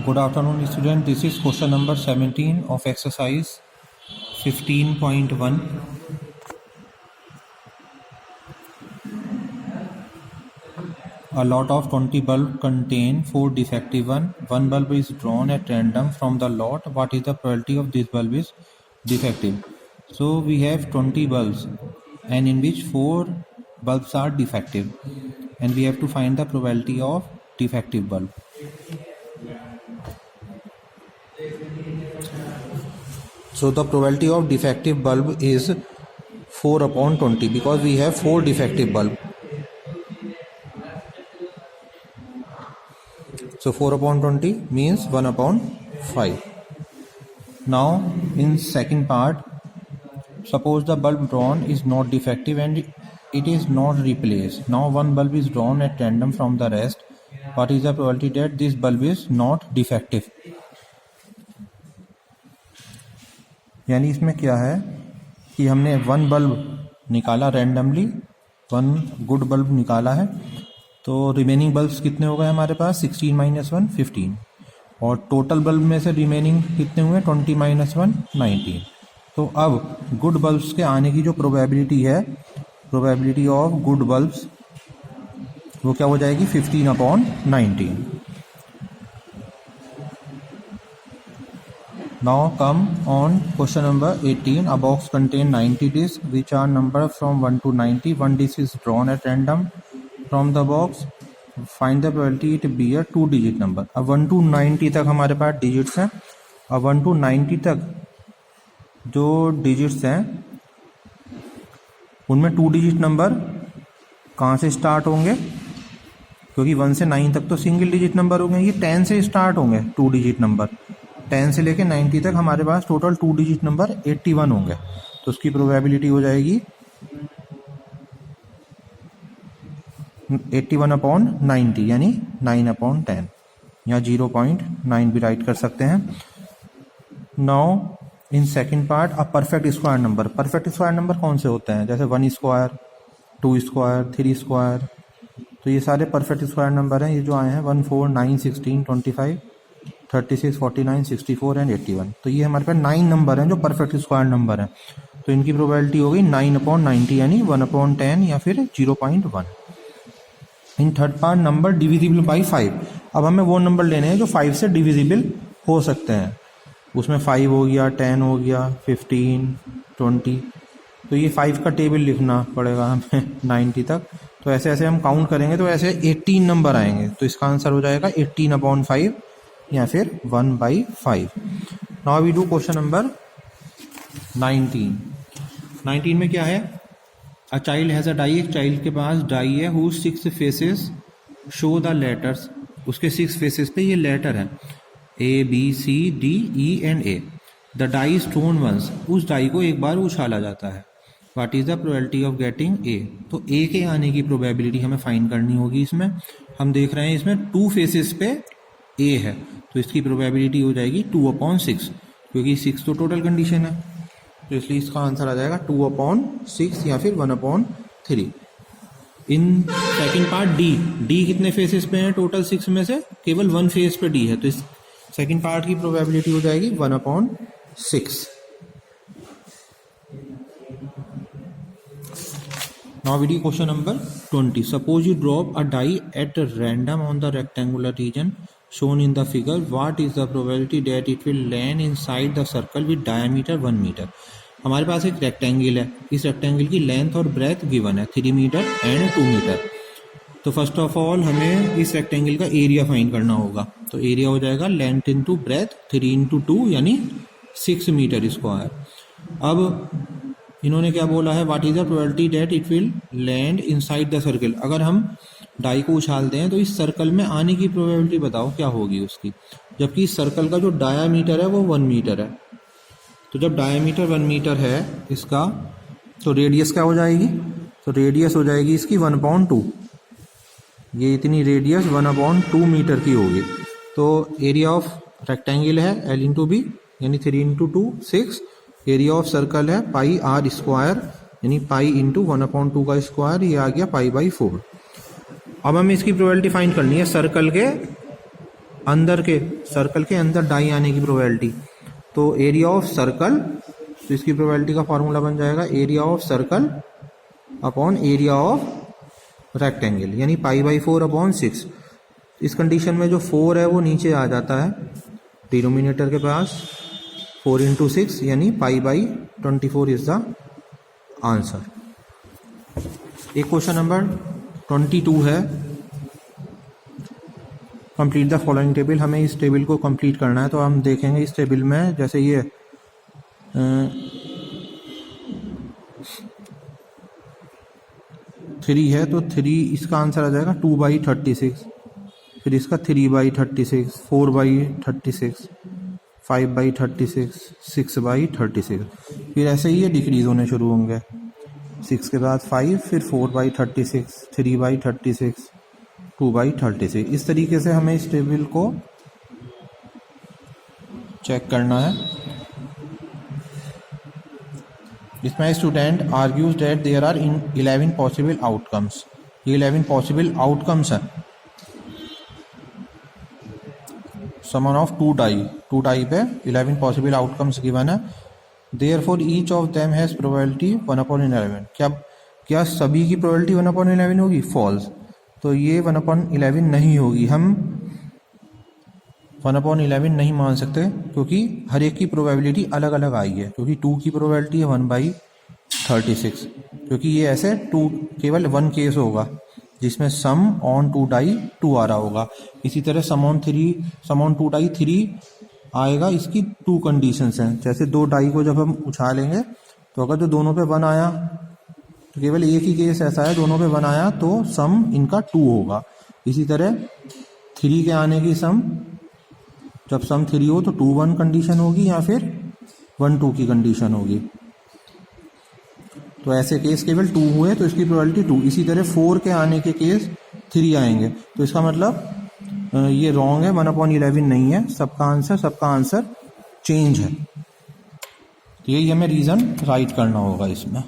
Good afternoon student, this is question number 17 of exercise 15.1. A lot of 20 bulbs contain 4 defective ones. One bulb is drawn at random from the lot. What is the probability of this bulb is defective? So we have 20 bulbs and in which 4 bulbs are defective, and we have to find the probability of defective bulb. So the probability of defective bulb is 4 upon 20 because we have 4 defective bulb. So 4 upon 20 means 1 upon 5. Now in second part, suppose the bulb drawn is not defective and it is not replaced. Now one bulb is drawn at random from the rest. What is the probability that this bulb is not defective? यानी इसमें क्या है कि हमने one bulb निकाला randomly, one good bulb निकाला है, तो रिमेनिंग बल्ब्स कितने हो गए हमारे पास 16 माइनस 1 15, और टोटल बल्ब में से रिमेनिंग कितने हुए 20 माइनस 1 19. तो अब गुड बल्ब्स के आने की जो प्रोबेबिलिटी है, प्रोबेबिलिटी ऑफ गुड बल्ब्स, वो क्या हो जाएगी 15 upon 19. Now come on question number 18. A box contains 90 discs which are numbered from 1 to 90. One disc is drawn at random from the box. Find the probability it be a 2-digit number. अब 1 to 90 तक हमारे पास digits हैं. अब 1 to 90 तक जो digits हैं उनमें 2 digit number कहाँ से स्टार्ट होंगे, क्योंकि 1 से 9 तक तो सिंगल डिजिट नंबर होंगे. ये 10 से स्टार्ट होंगे 2 डिजिट नंबर. 10 से लेके 90 तक हमारे पास टोटल 2 डिजिट नंबर 81 होंगे. तो उसकी प्रोबेबिलिटी हो जाएगी 81 अपॉन 90 यानी 9 अपॉन 10, या 0.9 भी राइट कर सकते हैं. नाउ इन सेकेंड पार्ट, अब perfect square number. Perfect square number कौन से होते हैं, जैसे 1 स्क्वायर, 2 स्क्वायर, 3 स्क्वायर. तो ये सारे परफेक्ट स्क्वायर नंबर हैं. ये जो आए हैं 1 4 9 16 25 36 49 64 एंड 81. तो ये हमारे पास 9 नंबर हैं जो परफेक्ट स्क्वायर नंबर हैं. तो इनकी प्रोबेबिलिटी हो गई 9 अपॉन 90 यानी 1 अपॉन 10 या फिर 0.1. In third part, number divisible by 5. अब हमें वो नंबर लेने हैं जो 5 से डिविजिबल हो सकते हैं. उसमें 5 हो गया, 10 हो गया, 15 20. तो ये 5 का टेबल लिखना पड़ेगा हमें 90 तक. तो ऐसे ऐसे हम काउंट करेंगे तो ऐसे 18 नंबर आएंगे. तो इसका आंसर हो जाएगा 18 अपॉन 5 या फिर 1/5. Now we do question number 19. 19 में क्या है, a child has a die. एक चाइल्ड के पास डाई है who 6 faces show the letters. उसके 6 फेसेस पे ये लेटर है A B C D E and A. The die is thrown once. उस डाई को एक बार उछाला जाता है. What is the probability of getting A? तो A के आने की प्रोबेबिलिटी हमें फाइंड करनी होगी. इसमें हम देख रहे हैं इसमें 2 फेसेस पे A है, तो इसकी प्रोबेबिलिटी हो जाएगी 2 अपॉन 6, क्योंकि 6 तो टोटल कंडीशन है. तो इसलिए इसका आंसर आ जाएगा 2 अपॉन 6 या फिर 1 upon 3. In second part D कितने फेसेस पे है, टोटल 6 में से केवल 1 फेस पे डी है. तो इस सेकेंड पार्ट की प्रोबेबिलिटी हो जाएगी 1 upon 6. Now we do question number 20. Suppose you drop a die at random on the rectangular region shown in the figure. What is the probability that it will land inside the circle with diameter 1 meter? हमारे पास एक rectangle है. इस rectangle की length और breath given है 3 metre and 2 metre. तो first of all हमें इस रेक्टेंगल का एरिया फाइंड करना होगा. तो एरिया हो जाएगा लेंथ इंटू ब्रेथ 3 इंटू 2 यानी 6 मीटर स्क्वायर. अब इन्होंने क्या बोला है, what is the probability that it will land inside the circle. अगर हम डाई को उछालते हैं तो इस सर्कल में आने की प्रोबेबिलिटी बताओ क्या होगी उसकी, जबकि इस सर्कल का जो डायामीटर है वो 1 मीटर है. तो जब डायामीटर 1 मीटर है इसका, तो रेडियस क्या हो जाएगी, तो रेडियस हो जाएगी इसकी 1/2. ये इतनी रेडियस 1/2 मीटर की होगी. तो एरिया ऑफ रेक्टेंगल है L इंटू बी यानी 3 इंटू 2 6. एरिया ऑफ सर्कल है पाई आर स्क्वायर यानी पाई इंटू 1/2 का स्क्वायर, ये आ गया पाई/4. अब हमें इसकी प्रोबेबिलिटी फाइंड करनी है सर्कल के अंदर के सर्कल के अंदर डाई आने की प्रोबेबिलिटी, तो एरिया ऑफ सर्कल, तो इसकी प्रोबेबिलिटी का फॉर्मूला बन जाएगा area of circle upon area of rectangle, यानी पाई/4 अपॉन 6। इस कंडीशन में जो 4 है वो नीचे आ जाता है डिनोमिनेटर के पास, 4 × 6 यानी पाई/24 इज द आंसर। एक क्वेश्चन नंबर 22 है, कंप्लीट द फॉलोइंग टेबल। हमें इस टेबल को कंप्लीट करना है, तो हम देखेंगे इस टेबल में जैसे ये 3 है तो 3 इसका आंसर आ जाएगा 2/36, फिर इसका 3/36, 4/36, 5/36, 6/36, फिर ऐसे ही ये डिक्रीज होने शुरू होंगे, 6 के बाद 5, फिर 4/36, 3/36, 2/36। इस तरीके से हमें इस टेबल को चेक करना है। इसमें student argues that there are in 11 possible outcomes. ये 11 पॉसिबल आउटकम्स हैं। समन ऑफ टू डाई पे 11 पॉसिबल आउटकम्स गिवन है। Therefore each of them has probability 1/11। क्या सभी की प्रोबेबिलिटी 1/11 होगी? फॉल्स। तो ये 1/11 नहीं होगी, हम 1/11 नहीं मान सकते क्योंकि हर एक की प्रोबेबिलिटी अलग अलग आई है। क्योंकि 2 की प्रोबेबिलिटी है 1/36, क्योंकि ये ऐसे 2 केवल 1 केस होगा जिसमें सम ऑन 2 डाई 2 आ रहा होगा। इसी तरह सम ऑन 2 डाई 3 आएगा, इसकी 2 कंडीशंस हैं। जैसे 2 डाई को जब हम उछालेंगे तो अगर जो दोनों पे 1 आया तो केवल एक ही केस ऐसा है, दोनों पे 1 आया तो सम इनका 2 होगा। इसी तरह 3 के आने की सम, जब सम 3 हो तो 2-1 कंडीशन होगी या फिर 1-2 की कंडीशन होगी। तो ऐसे केस केवल 2 हुए तो इसकी प्रोबेबिलिटी 2। इसी तरह 4 के आने के केस 3 आएंगे, तो इसका मतलब ये रॉन्ग है, 1/11 नहीं है। सबका आंसर चेंज है। तो यही हमें रीज़न राइट करना होगा इसमें।